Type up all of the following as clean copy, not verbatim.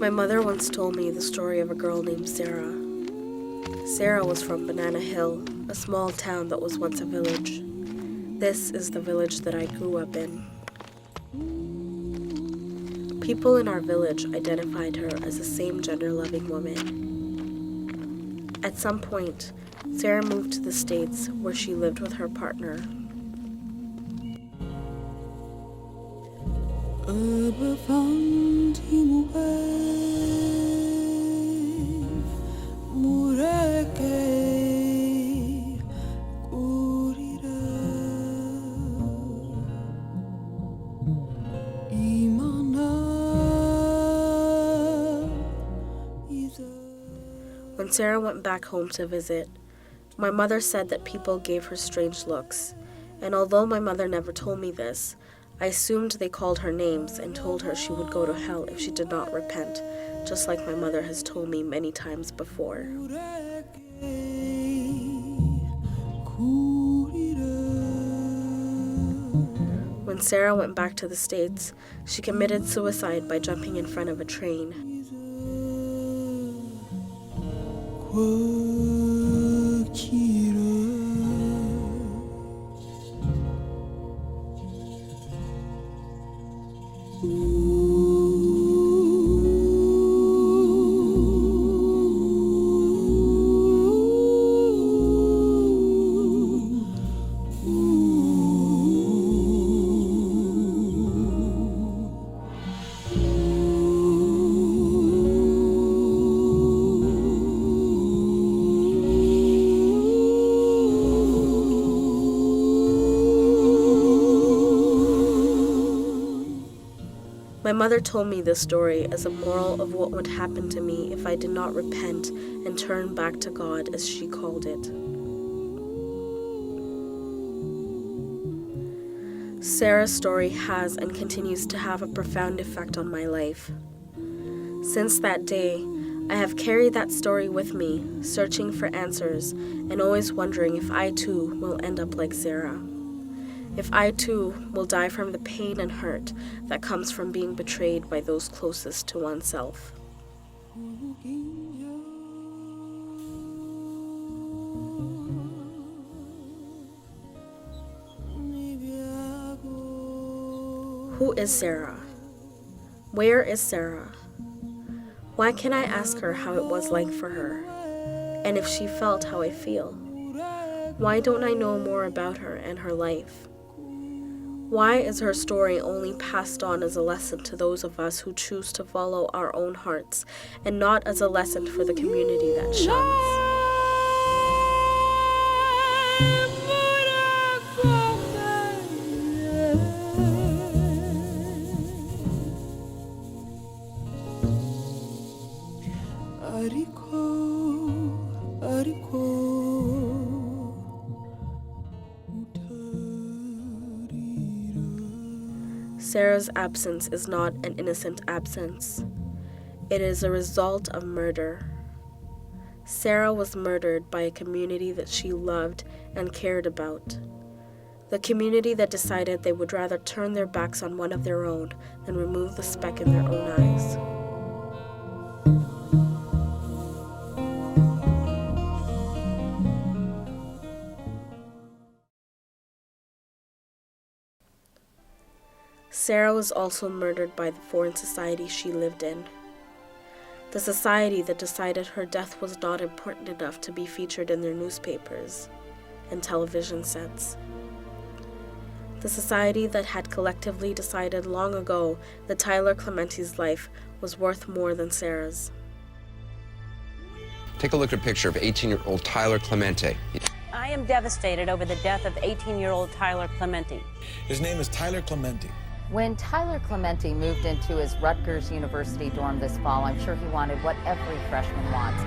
My mother once told me the story of a girl named Sarah. Sarah was from Banana Hill, a small town that was once a village. This is the village that I grew up in. People in our village identified her as a same-gender loving woman. At some point, Sarah moved to the States where she lived with her partner. When Sarah went back home to visit, my mother said that people gave her strange looks, and although my mother never told me this, I assumed they called her names and told her she would go to hell if she did not repent, just like my mother has told me many times before. When Sarah went back to the States, she committed suicide by jumping in front of a train. My mother told me this story as a moral of what would happen to me if I did not repent and turn back to God, as she called it. Sarah's story has and continues to have a profound effect on my life. Since that day, I have carried that story with me, searching for answers and always wondering if I too will end up like Sarah. If I too will die from the pain and hurt that comes from being betrayed by those closest to oneself. Who is Sarah? Where is Sarah? Why can't I ask her how it was like for her, and if she felt how I feel? Why don't I know more about her and her life? Why is her story only passed on as a lesson to those of us who choose to follow our own hearts, and not as a lesson for the community that shuns? Sarah's absence is not an innocent absence. It is a result of murder. Sarah was murdered by a community that she loved and cared about. The community that decided they would rather turn their backs on one of their own than remove the speck in their own eyes. Sarah was also murdered by the foreign society she lived in. The society that decided her death was not important enough to be featured in their newspapers and television sets. The society that had collectively decided long ago that Tyler Clementi's life was worth more than Sarah's. Take a look at a picture of 18-year-old Tyler Clementi. I am devastated over the death of 18-year-old Tyler Clementi. His name is Tyler Clementi. When Tyler Clementi moved into his Rutgers University dorm this fall, I'm sure he wanted what every freshman wants.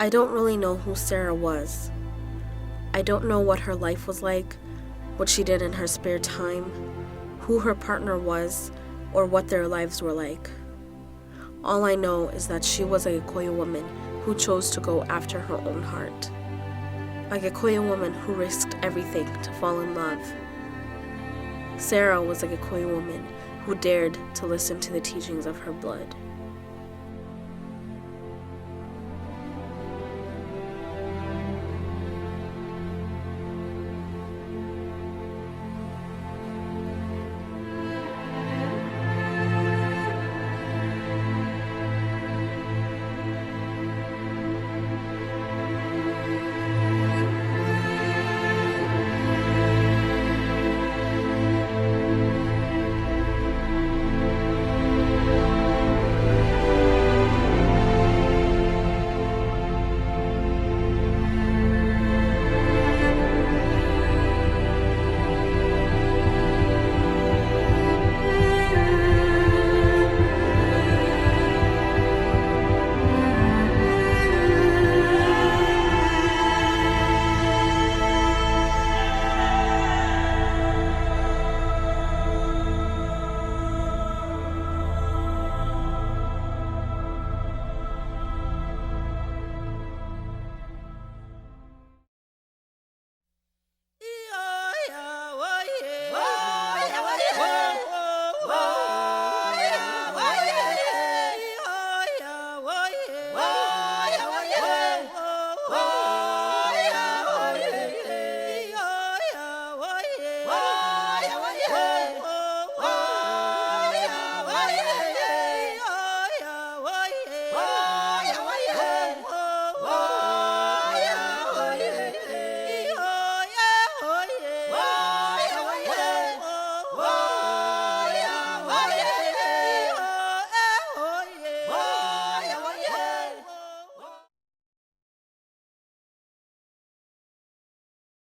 I don't really know who Sarah was. I don't know what her life was like, what she did in her spare time, who her partner was, or what their lives were like. All I know is that she was a Gikuyu woman who chose to go after her own heart. A Gikuyu woman who risked everything to fall in love. Sarah was a Gikuyu woman who dared to listen to the teachings of her blood.